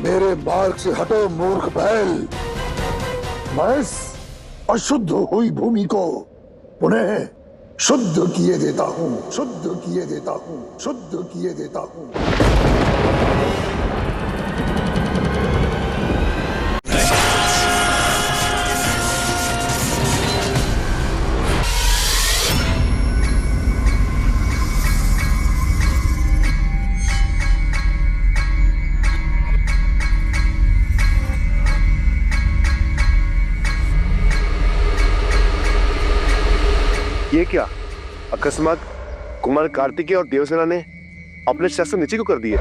मेरे मार्ग से हटो मूर्ख बैल। मैं इस अशुद्ध हुई भूमि को पुनः शुद्ध किए देता हूँ, शुद्ध किए देता हूँ, शुद्ध किए देता हूँ। ये क्या अकस्मात कुमार कार्तिकेय और देवसेना ने अपने शस्त्र नीचे क्यों कर दिए?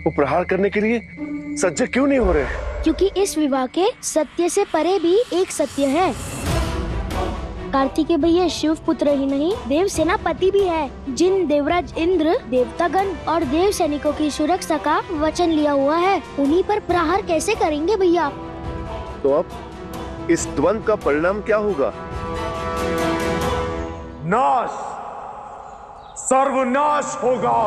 वो प्रहार करने के लिए सज्ज क्यों नहीं हो रहे? क्योंकि इस विवाह के सत्य से परे भी एक सत्य है। कार्तिकेय भैया शिव पुत्र ही नहीं, देव सेनापति भी है। जिन देवराज इंद्र देवतागण और देव सैनिकों की सुरक्षा का वचन लिया हुआ है, उन्हीं पर प्रहार कैसे करेंगे भैया? तो अब इस द्वंद्व का परिणाम क्या होगा? नाश, सर्वनाश होगा।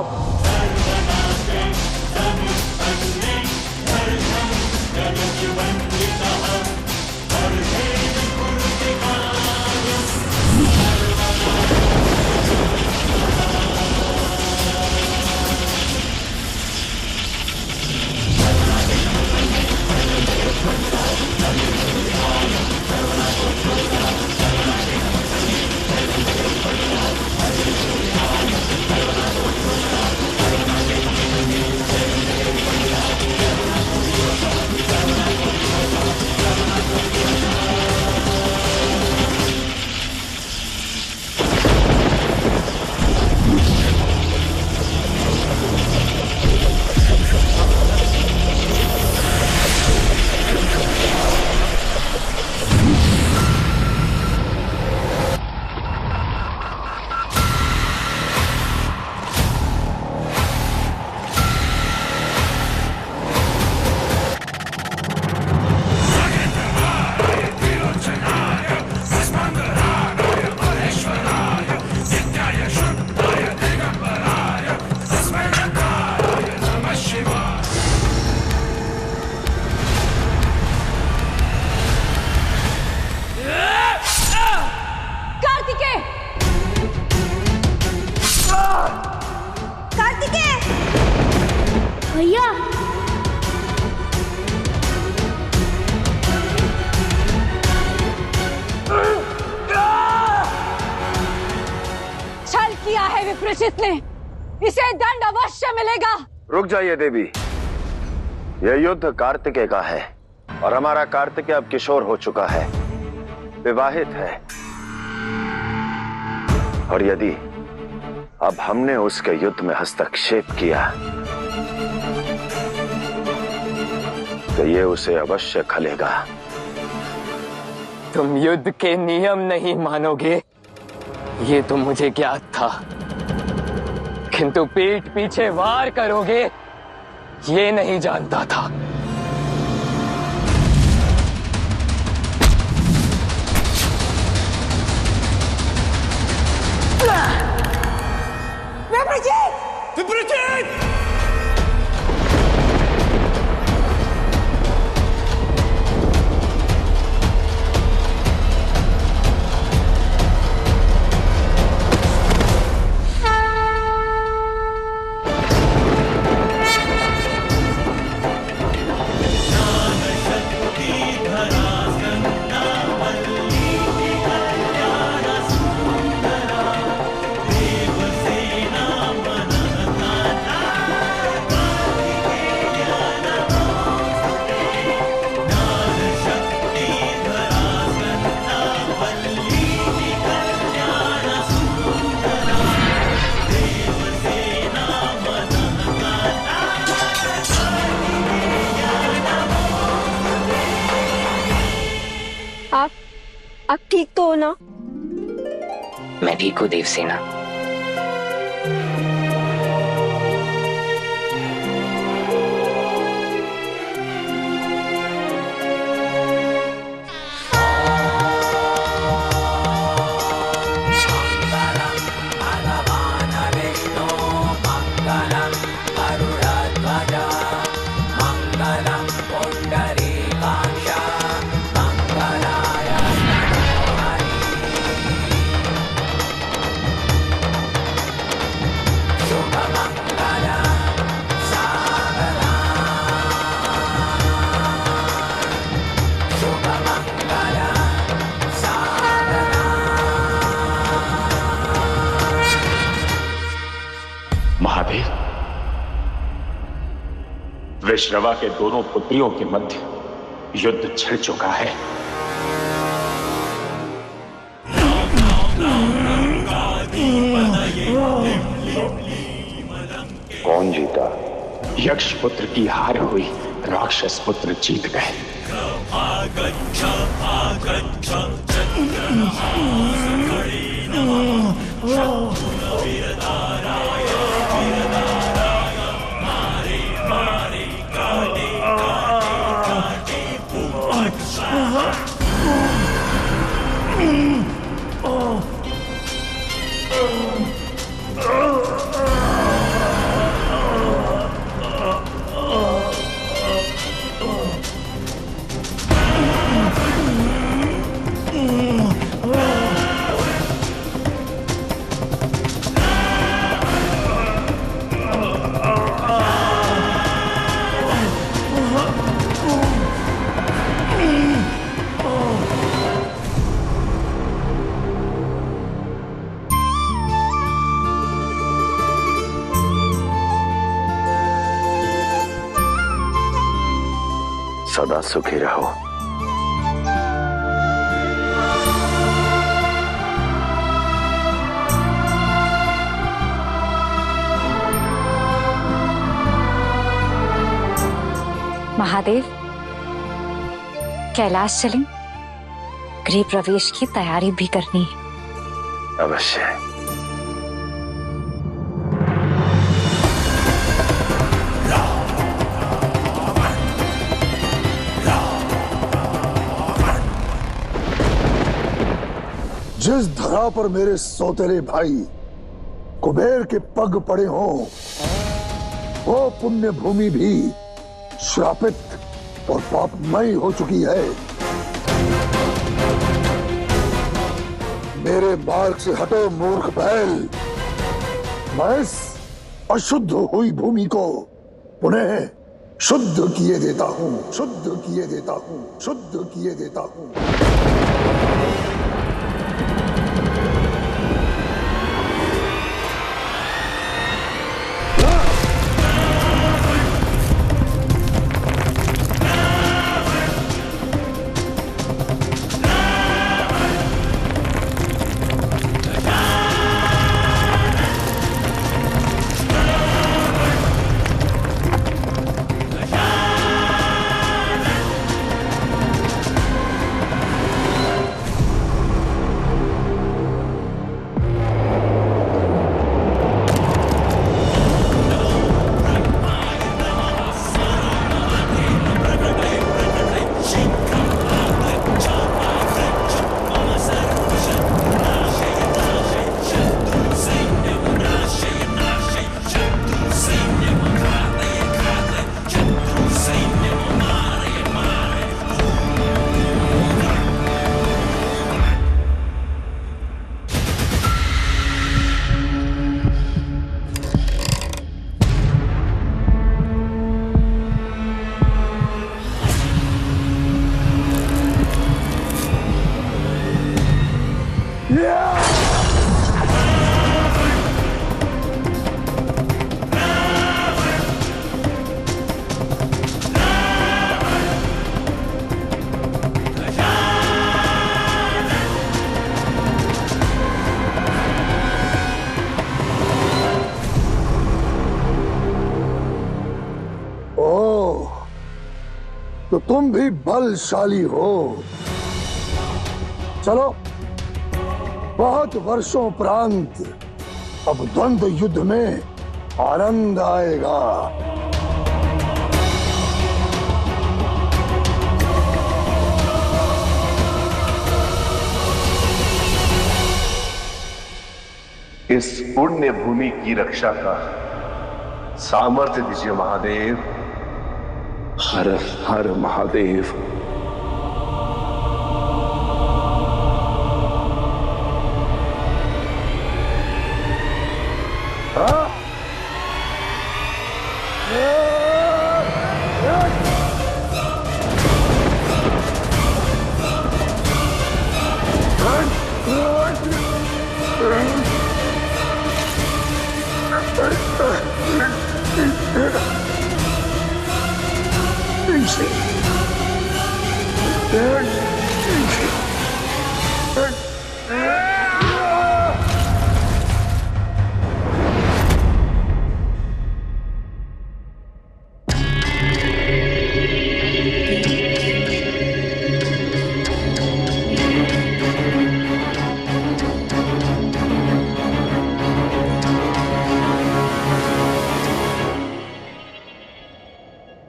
भैया छल किया है विप्रचित ने, इसे दंड अवश्य मिलेगा। रुक जाइए देवी, यह युद्ध कार्तिकेय का है और हमारा कार्तिकेय अब किशोर हो चुका है, विवाहित है। और यदि अब हमने उसके युद्ध में हस्तक्षेप किया तो ये उसे अवश्य खलेगा। तुम युद्ध के नियम नहीं मानोगे, ये तो मुझे ज्ञात था, किंतु पीठ पीछे वार करोगे ये नहीं जानता था। विप्रचित! विप्रचित! आप ठीक तो हो ना? मैं ठीक हूँ देवसेना। वैश्रवा के दोनों पुत्रियों के मध्य युद्ध छिड़ चुका है। कौन जीता? यक्ष पुत्र की हार हुई, राक्षस पुत्र जीत गए। सदा सुखी रहो। महादेव, कैलाश चलें? गृह प्रवेश की तैयारी भी करनी है। अवश्य। जिस धरा पर मेरे सौतेले भाई कुबेर के पग पड़े हों, वो पुण्य भूमि भी श्रापित और पापमयी हो चुकी है। मेरे मार्ग से हटो मूर्ख बैल। मैं इस अशुद्ध हुई भूमि को पुनः शुद्ध किए देता हूं, शुद्ध किए देता हूं, शुद्ध किए देता हूं। तो तुम भी बलशाली हो। चलो, बहुत वर्षों उपरांत अब द्वंद्व युद्ध में आनंद आएगा। इस पुण्य भूमि की रक्षा का सामर्थ्य दीजिए महादेव। हर हर महादेव। पीछे।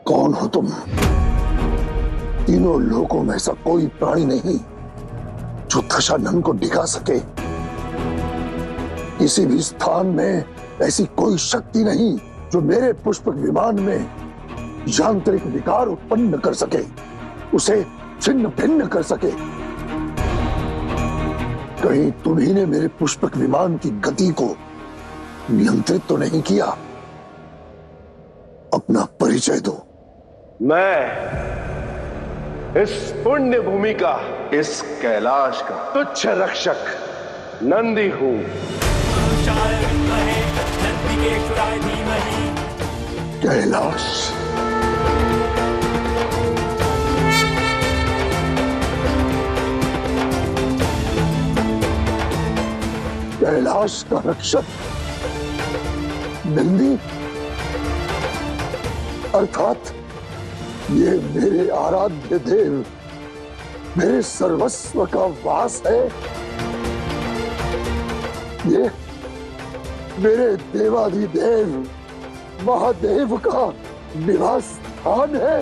कौन हो तुम? तीनों लोकों में ऐसा कोई प्राणी नहीं जो दशानन को डिगा सके। किसी भी स्थान में ऐसी कोई शक्ति नहीं जो मेरे पुष्पक विमान में यांत्रिक विकार उत्पन्न कर सके, उसे छिन्न भिन्न कर सके। कहीं तुम्ही ने मेरे पुष्पक विमान की गति को नियंत्रित तो नहीं किया? अपना परिचय दो। मैं इस पुण्य भूमि का, इस कैलाश का तुच्छ रक्षक नंदी हूं। कैलाश, कैलाश का रक्षक नंदी, अर्थात ये मेरे आराध्य देव, मेरे सर्वस्व का वास है। ये मेरे देवाधिदेव महादेव का निवास स्थान है।